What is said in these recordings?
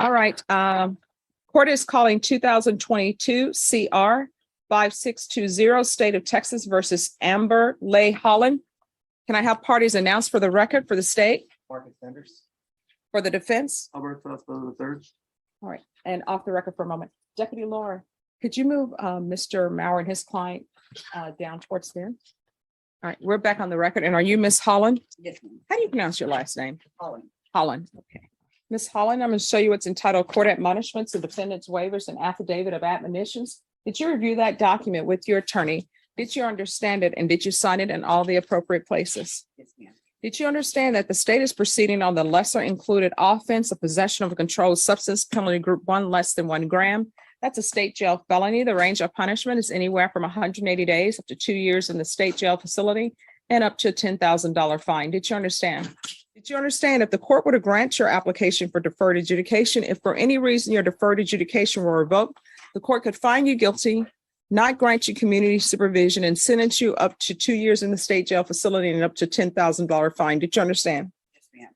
All right, court is calling 2022 CR 5620, State of Texas versus Amber Leigh Holland. Can I have parties announced for the record for the state, Marcus Sanders. for the defense? Albert Fusco the third. All right, and off the record for a moment. Deputy Laura, could you move Mr. Mauer and his client down towards there? All right, we're back on the record. And are you Miss Holland? Yes, ma'am. How do you pronounce your last name? Holland. Holland, okay. Ms. Holland, I'm going to show you what's entitled Court Admonishments, the Defendant's Waivers and Affidavit of Admonitions. Did you review that document with your attorney? Did you understand it and did you sign it in all the appropriate places? Yes, ma'am. Did you understand that the state is proceeding on the lesser included offense of possession of a controlled substance, penalty group 1 less than 1 gram? That's a state jail felony. The range of punishment is anywhere from 180 days up to 2 years in the state jail facility and up to a $10,000 fine. Did you understand? Did you understand if the court were to grant your application for deferred adjudication, if for any reason your deferred adjudication were revoked, the court could find you guilty, not grant you community supervision, and sentence you up to 2 years in the state jail facility and up to $10,000 fine? Did you understand? Yes, ma'am.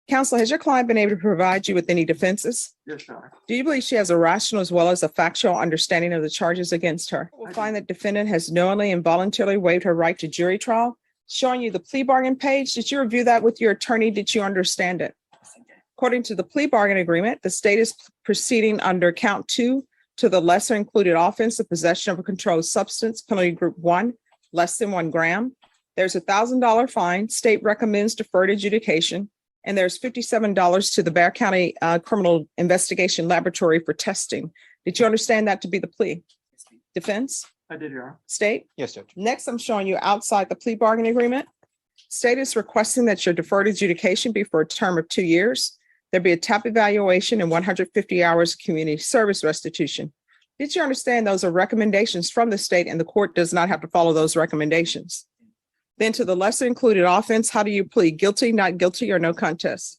Counsel, has your client been able to provide you with any defenses? Yes, Your Honor. Do you believe she has a rational as well as a factual understanding of the charges against her? We'll find that defendant has knowingly and voluntarily waived her right to jury trial. Showing you the plea bargain page. Did you review that with your attorney? Did you understand it? Yes, I did. According to the plea bargain agreement, the state is proceeding under count 2 to the lesser included offense of possession of a controlled substance, penalty group 1, less than 1 gram. There's $1,000 fine. State recommends deferred adjudication. And there's $57 to the Bexar County Criminal Investigation Laboratory for testing. Did you understand that to be the plea? Yes, ma'am. Defense? I did, Your Honor. State? Yes, Judge. Next, I'm showing you outside the plea bargain agreement. State is requesting that your deferred adjudication be for a term of 2 years. There be a TAP evaluation and 150 hours of community service restitution. Did you understand those are recommendations from the state and the court does not have to follow those recommendations? Then to the lesser included offense, how do you plead? Guilty, not guilty, or no contest?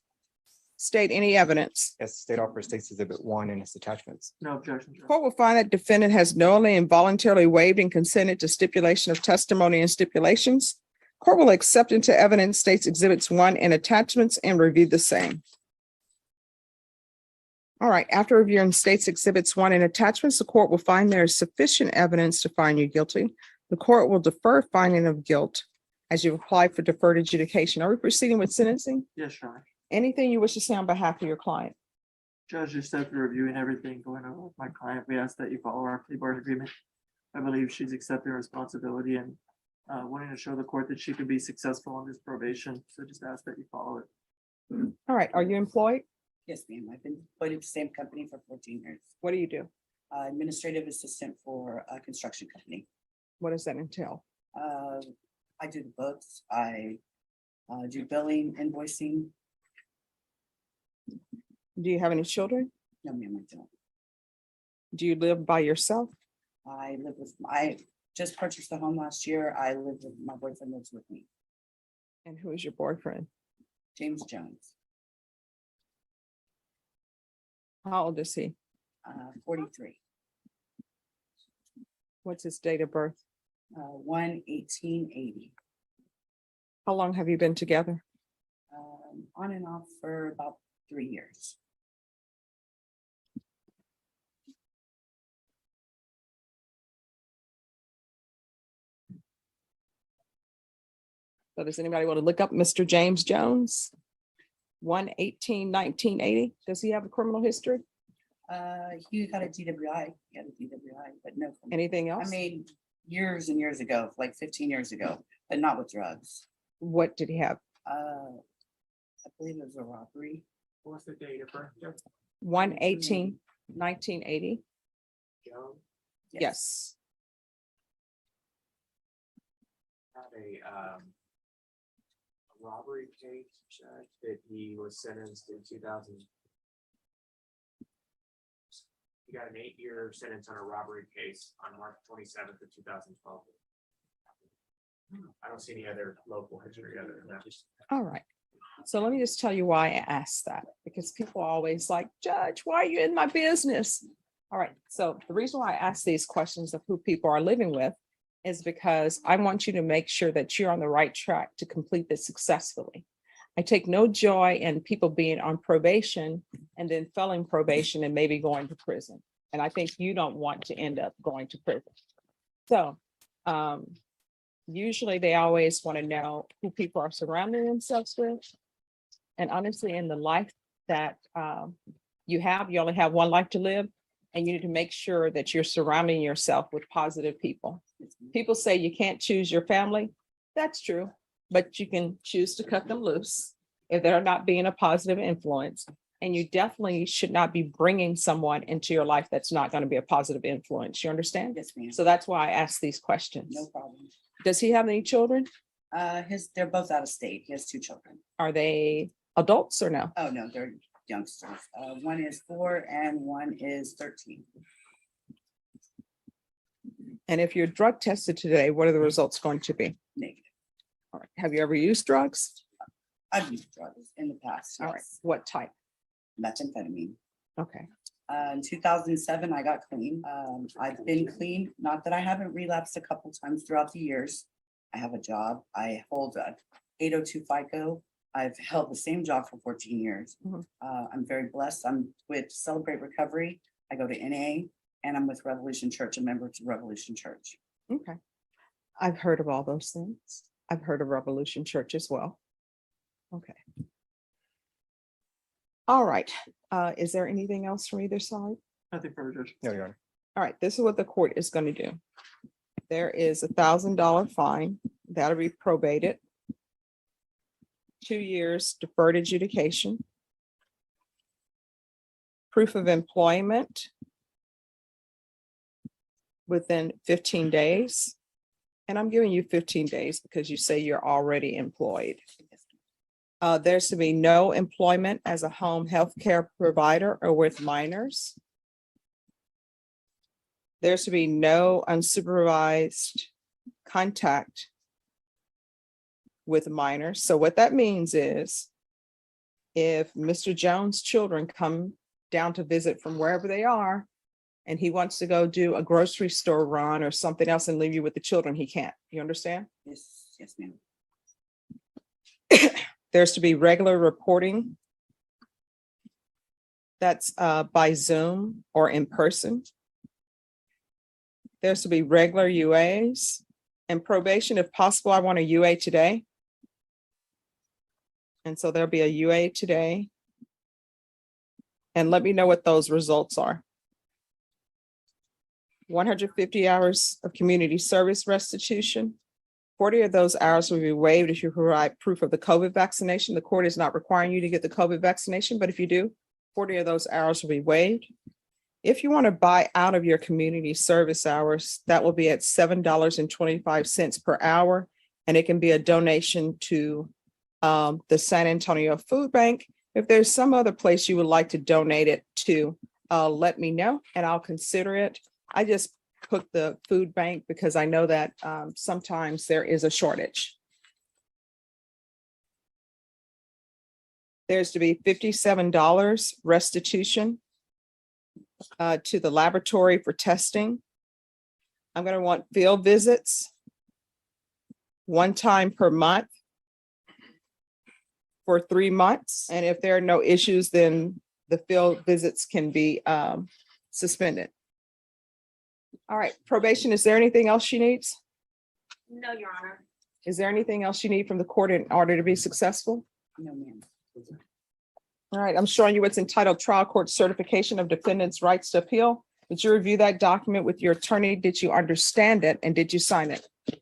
State any evidence. Yes, state offers states exhibit 1 and its attachments. No objection, Judge. Court will find that defendant has knowingly and voluntarily waived and consented to stipulation of testimony and stipulations. Court will accept into evidence states exhibits 1 and attachments and review the same. All right, after reviewing states exhibits 1 and attachments, the court will find there is sufficient evidence to find you guilty. The court will defer finding of guilt as you apply for deferred adjudication. Are we proceeding with sentencing? Yes, Your Honor. Anything you wish to say on behalf of your client? Judge, just after reviewing everything going on with my client, we ask that you follow our plea bargain agreement. I believe she's accepting responsibility and wanting to show the court that she could be successful on this probation. So just ask that you follow it. All right, are you employed? Yes, ma'am. I've been employed at the same company for 14 years. What do you do? Administrative assistant for a construction company. What does that entail? I do the books. I do billing, invoicing. Do you have any children? No, ma'am, I don't. Do you live by yourself? I just purchased a home last year. I live with, my boyfriend lives with me, And who is your boyfriend? James Jones, How old is he? 43, What's his date of birth? 1/18/80. How long have you been together? On and off for about 3 years. So does anybody want to look up Mr. James Jones? 1/18/1980. Does he have a criminal history? He got a DWI, but no. Anything I else? mean, years and years ago, like 15 years ago, but not with drugs. What did he have? I believe it was a robbery. What's the date of birth, Judge? 1/18/1980. Joe Yes. Had a robbery case, Judge, that he was sentenced in 2000. He got an 8-year sentence on a robbery case on March 27th of 2012. I don't see any other local history other than that. All right. So let me just tell you why I asked that, because people are always like, Judge, why are you in my business? All right. So the reason why I ask these questions of who people are living with is because I want you to make sure that you're on the right track to complete this successfully. I take no joy in people being on probation and then failing probation and maybe going to prison. And I think you don't want to end up going to prison. So usually they always want to know who people are surrounding themselves with. And honestly, in the life that you only have one life to live, and you need to make sure that you're surrounding yourself with positive people. People say you can't choose your family. That's true, but you can choose to cut them loose if they're not being a positive influence. And you definitely should not be bringing someone into your life that's not going to be a positive influence. You understand? Yes, ma'am. So that's why I ask these questions. No problem. Does he have any children? They're both out of state. He has 2 children. Are they adults or no? Oh, no, they're youngsters. One is 4 and one is 13. And if you're drug tested today, what are the results going to be? Negative. All right. Have you ever used drugs? I've used drugs in the past. All right. Yes. What type? Methamphetamine. Okay. In 2007, I got clean. I've been clean, not that I haven't relapsed a couple times throughout the years. I have a job. I hold a 802 FICO. I've held the same job for 14 years. Mhm. I'm very blessed. I'm with Celebrate Recovery. I go to NA and I'm with Revolution Church, a member to Revolution Church. Okay. I've heard of all those things. I've heard of Revolution Church as well. Okay. All right. Is there anything else from either side? Nothing further, Judge. No, Your Honor. All right, this is what the court is going to do. There is $1,000 fine that'll be probated. 2 years deferred adjudication. Proof of employment within 15 days. And I'm giving you 15 days because you say you're already employed. There's to be no employment as a home health care provider or with minors. There's to be no unsupervised contact with minors. So what that means is if Mr. Jones' children come down to visit from wherever they are, and he wants to go do a grocery store run or something else and leave you with the children, he can't. You understand? Yes, yes, ma'am. There's to be regular reporting. That's by Zoom or in person. There's to be regular UAs and probation. If possible, I want a UA today. And so there'll be a UA today. And let me know what those results are. 150 hours of community service restitution. 40 of those hours will be waived if you provide proof of the COVID vaccination. The court is not requiring you to get the COVID vaccination, but if you do, 40 of those hours will be waived. If you want to buy out of your community service hours, that will be at $7.25 per hour. And it can be a donation to the San Antonio Food Bank. If there's some other place you would like to donate it to, let me know and I'll consider it. I just put the food bank because I know that sometimes there is a shortage. There's to be $57 restitution to the laboratory for testing. I'm going to want field visits 1 time per month for 3 months. And if there are no issues, then the field visits can be suspended. All right, probation, is there anything else she needs? No, Your Honor. Is there anything else you need from the court in order to be successful? No, ma'am. All right, I'm showing you what's entitled Trial Court Certification of Defendant's Rights to Appeal. Did you review that document with your attorney? Did you understand it? And did you sign it? All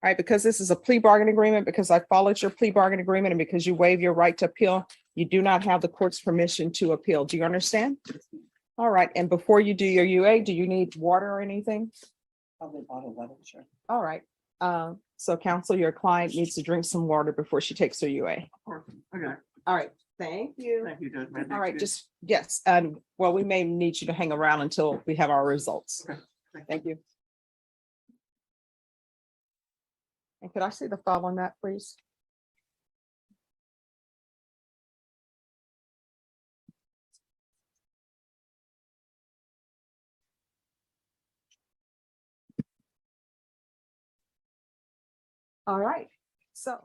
right, because this is a plea bargain agreement, because I followed your plea bargain agreement, and because you waive your right to appeal, you do not have the court's permission to appeal. Do you understand? All right, and before you do your UA, do you need water or anything? Probably bottled water, sure. All right, so counsel, your client needs to drink some water before she takes her UA. Okay, All right, thank you. thank you, Judge. All right, just, yes, and well, we may need you to hang around until we have our results. Okay, Thank you. And could I see the file on that, please? All right, so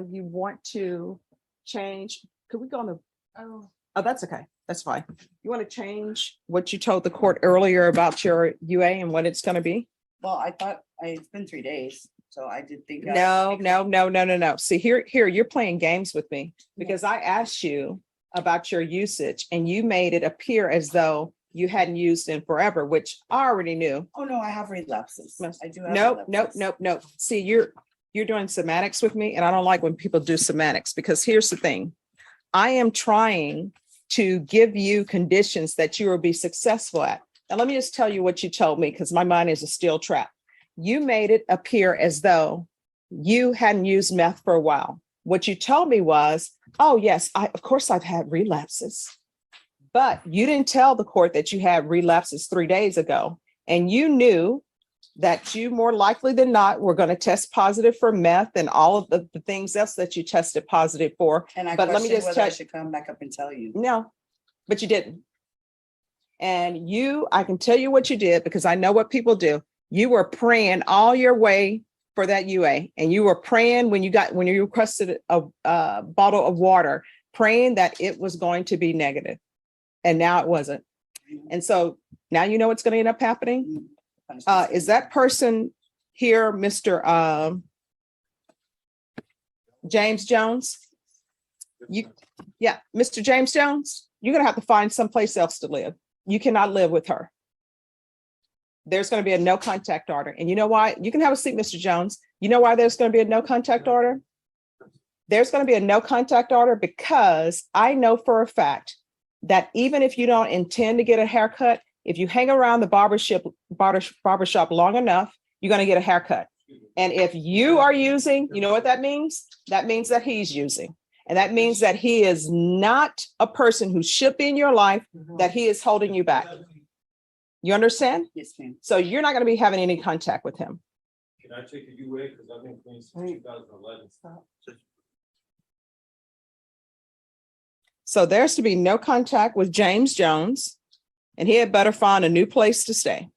you want to change, could we go on the, oh, that's okay. That's fine. You want to change what you told the court earlier about your UA and what it's going to be? Well, I thought, it's been 3 days, so I did think. No. See, here, you're playing games with me because I asked you about your usage and you made it appear as though you hadn't used in forever, which I already knew. Oh, no, I have relapses. I do have. Nope. relapses. See, you're doing semantics with me and I don't like when people do semantics because here's the thing. I am trying to give you conditions that you will be successful at. Now, let me just tell you what you told me because my mind is a steel trap. You made it appear as though you hadn't used meth for a while. What you told me was, oh, yes, of course I've had relapses. But you didn't tell the court that you had relapses 3 days ago. And you knew that you more likely than not were going to test positive for meth and all of the things else that you tested positive for. And I But let me questioned just whether I tell- should come back up and tell you. No, but you didn't. And I can tell you what you did because I know what people do. You were praying all your way for that UA and you were praying when you requested a bottle of water, praying that it was going to be negative. And now it wasn't. And so now you know what's going to end up happening. Is that person here, Mr. James Jones? Mr. James Jones, you're going to have to find someplace else to live. You cannot live with her. There's going to be a no contact order. And you know why? You can have a seat, Mr. Jones. You know why there's going to be a no contact order? There's going to be a no contact order because I know for a fact that even if you don't intend to get a haircut, if you hang around the barbershop long enough, you're going to get a haircut. And if you are using, you know what that means? That means that he's using. And that means that he is not a person who should be in your life, that he is holding you back. You understand? Yes, ma'am. So you're not going to be having any contact with him. Can I take a UA? Because I've been clean since 2011. So there's to be no contact with James Jones, and he had better find a new place to stay.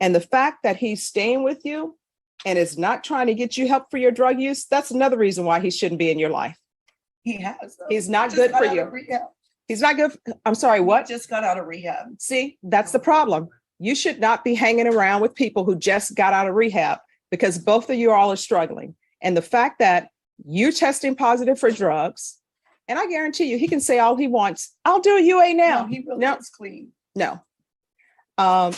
And the fact that he's staying with you and is not trying to get you help for your drug use, that's another reason why he shouldn't be in your life. He has. He's not good for you. He's not good. I'm sorry, what? Just got out of rehab. See, that's the problem. You should not be hanging around with people who just got out of rehab because both of you all are struggling. And the fact that you're testing positive for drugs, and I guarantee you, he can say all he wants. I'll do a UA now. No, he really No. is clean. No.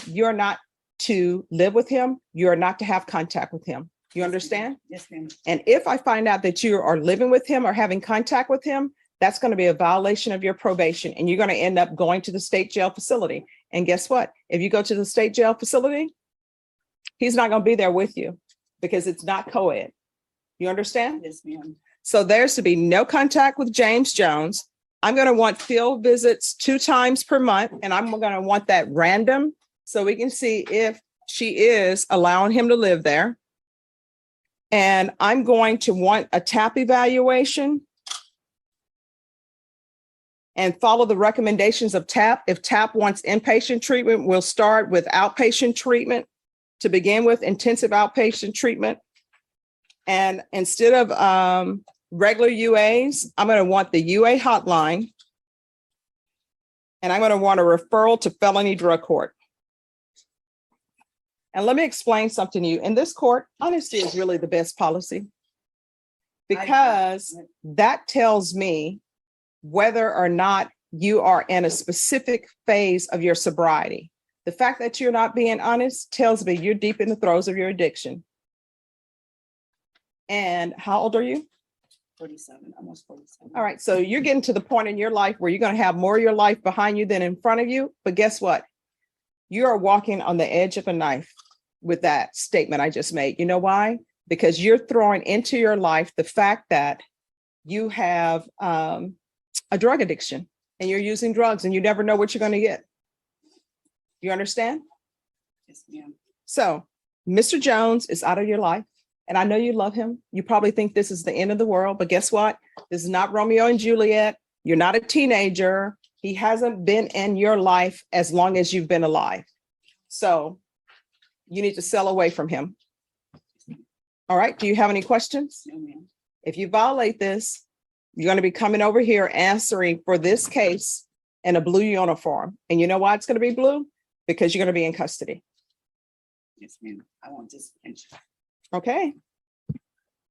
You're not to live with him. You're not to have contact with him. You understand? Yes, ma'am. And if I find out that you are living with him or having contact with him, that's going to be a violation of your probation. And you're going to end up going to the state jail facility. And guess what? If you go to the state jail facility, he's not going to be there with you because it's not co-ed. You understand? Yes, ma'am. So there's to be no contact with James Jones. I'm going to want field visits 2 times per month, and I'm going to want that random so we can see if she is allowing him to live there. And I'm going to want a TAP evaluation and follow the recommendations of TAP. If TAP wants inpatient treatment, we'll start with outpatient treatment to begin with, intensive outpatient treatment. And instead of regular UAs, I'm going to want the UA hotline. And I'm going to want a referral to felony drug court. And let me explain something to you. In this court, honesty is really the best policy because that tells me whether or not you are in a specific phase of your sobriety. The fact that you're not being honest tells me you're deep in the throes of your addiction. And how old are you? 47, almost 47. All right. So you're getting to the point in your life where you're going to have more of your life behind you than in front of you. But guess what? You are walking on the edge of a knife with that statement I just made. You know why? Because you're throwing into your life the fact that you have a drug addiction and you're using drugs and you never know what you're going to get. You understand? Yes, ma'am. So Mr. Jones is out of your life. And I know you love him. You probably think this is the end of the world, but guess what? This is not Romeo and Juliet. You're not a teenager. He hasn't been in your life as long as you've been alive. So you need to sell away from him. All right. Do you have any questions? No, ma'am. If you violate this, you're gonna be coming over here answering for this case in a blue uniform. And you know why it's gonna be blue? Because you're gonna be in custody. Yes, ma'am. I want this. Okay?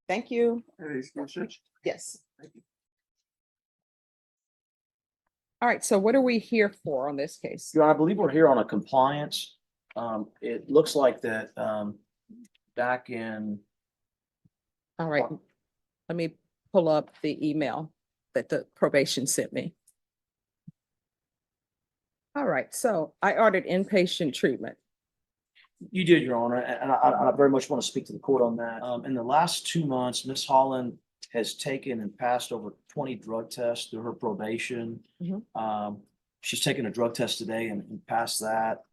Thank you. Any excuse, Judge? Yes. Thank you. All right, so what are we here for on this case? Your Honor, I believe we're here on a compliance. It looks like that, back in, All right, let me pull up the email that the probation sent me. All right, so I ordered inpatient treatment. you did, Your Honor, and I very much want to speak to the court on that. In the last 2 months, Ms. Holland has taken and passed over 20 drug tests through her probation. She's taken a drug test today and passed that.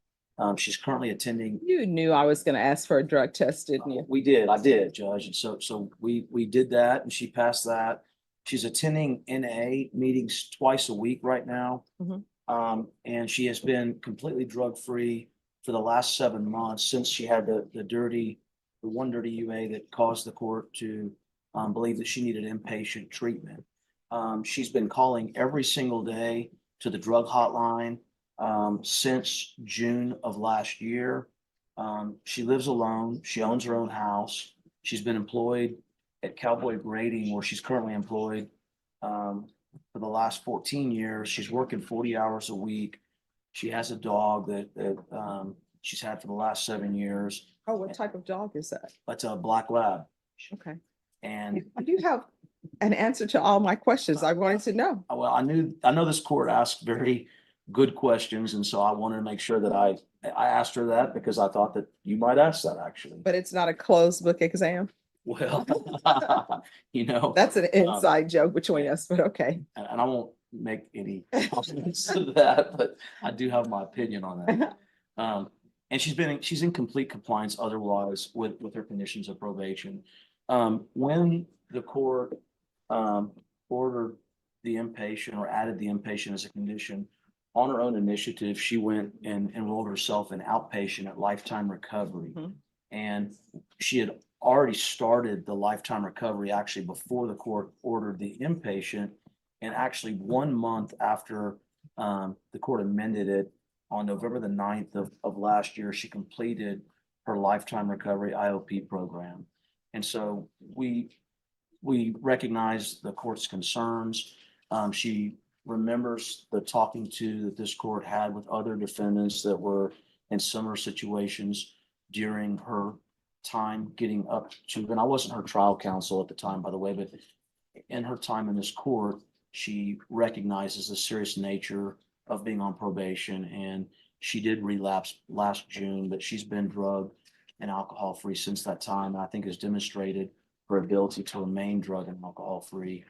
She's currently attending. You knew I was gonna ask for a drug test, didn't you? I did, Judge. And so we did that and she passed that. She's attending NA meetings twice a week right now. And she has been completely drug-free for the last 7 months since she had the one dirty UA that caused the court to believe that she needed inpatient treatment. She's been calling every single day to the drug hotline since June of last year. She lives alone. She owns her own house. She's been employed at Cowboy Grading, where she's currently employed for the last 14 years. She's working 40 hours a week. She has a dog that she's had for the last 7 years. Oh, what type of dog is that? That's a black lab. Okay. And You have an answer to all my questions. I wanted to know. well, I know this court asked very good questions, and so I wanted to make sure that I asked her that because I thought that you might ask that actually. But it's not a closed book exam. Well, you know. That's an inside joke between us, but okay. And I won't make any comments to that, but I do have my opinion on that. And she's in complete compliance otherwise with her conditions of probation. When the court ordered the inpatient or added the inpatient as a condition, on her own initiative, she went and enrolled herself in outpatient at Lifetime Recovery. And she had already started the Lifetime Recovery actually before the court ordered the inpatient. And actually 1 month after the court amended it on November the 9th of last year, she completed her Lifetime Recovery IOP program. And so we recognize the court's concerns. She remembers the talking to that this court had with other defendants that were in similar situations during her time getting up to, and I wasn't her trial counsel at the time, by the way, but in her time in this court, she recognizes the serious nature of being on probation, and she did relapse last June, but she's been drug and alcohol free since that time. And I think has demonstrated her ability to remain drug and alcohol free.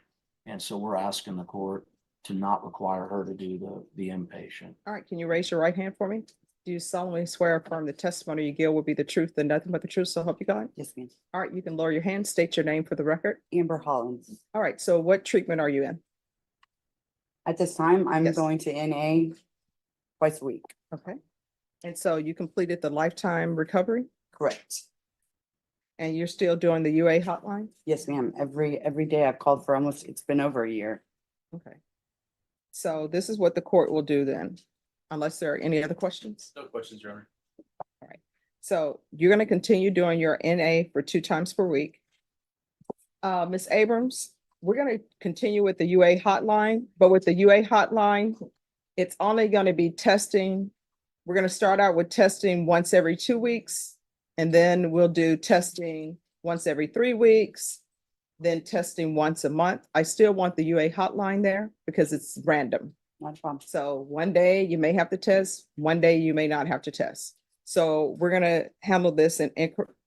And so we're asking the court to not require her to do the inpatient. All right, can you raise your right hand for me? Do you solemnly swear or affirm the testimony you give will be the truth and nothing but the truth, so help you God? Yes, ma'am. All right, you can lower your hand, state your name for the record. Amber Hollins. All right, so what treatment are you in? At this time, I'm Yes. going to NA twice a week. Okay. And so you completed the Lifetime Recovery Correct. and you're still doing the UA hotline? Yes, ma'am. Every day I've called for it's been over a year. Okay. So this is what the court will do then, unless there are any other questions? No questions, Your Honor. All right. So you're going to continue doing your NA for 2 times per week. Ms. Abrams, we're going to continue with the UA hotline, but with the UA hotline, it's only going to be testing. We're going to start out with testing once every 2 weeks, and then we'll do testing once every 3 weeks, then testing once a month. I still want the UA hotline there because it's random. Not a problem. So one day you may have to test, one day you may not have to test. So we're gonna handle this in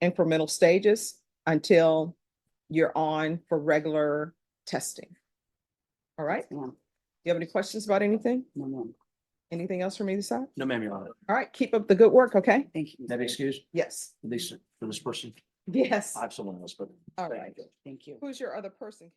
incremental stages until you're on for regular testing. All right, Yes, ma'am. you have any questions about anything? No, ma'am. Anything else from either side? No, ma'am, Your Honor. All right, keep up the good work, okay? Thank you. May I be excused, Yes. at least for this person? Yes. I have someone else, but. All right. Thank you. Who's your other person?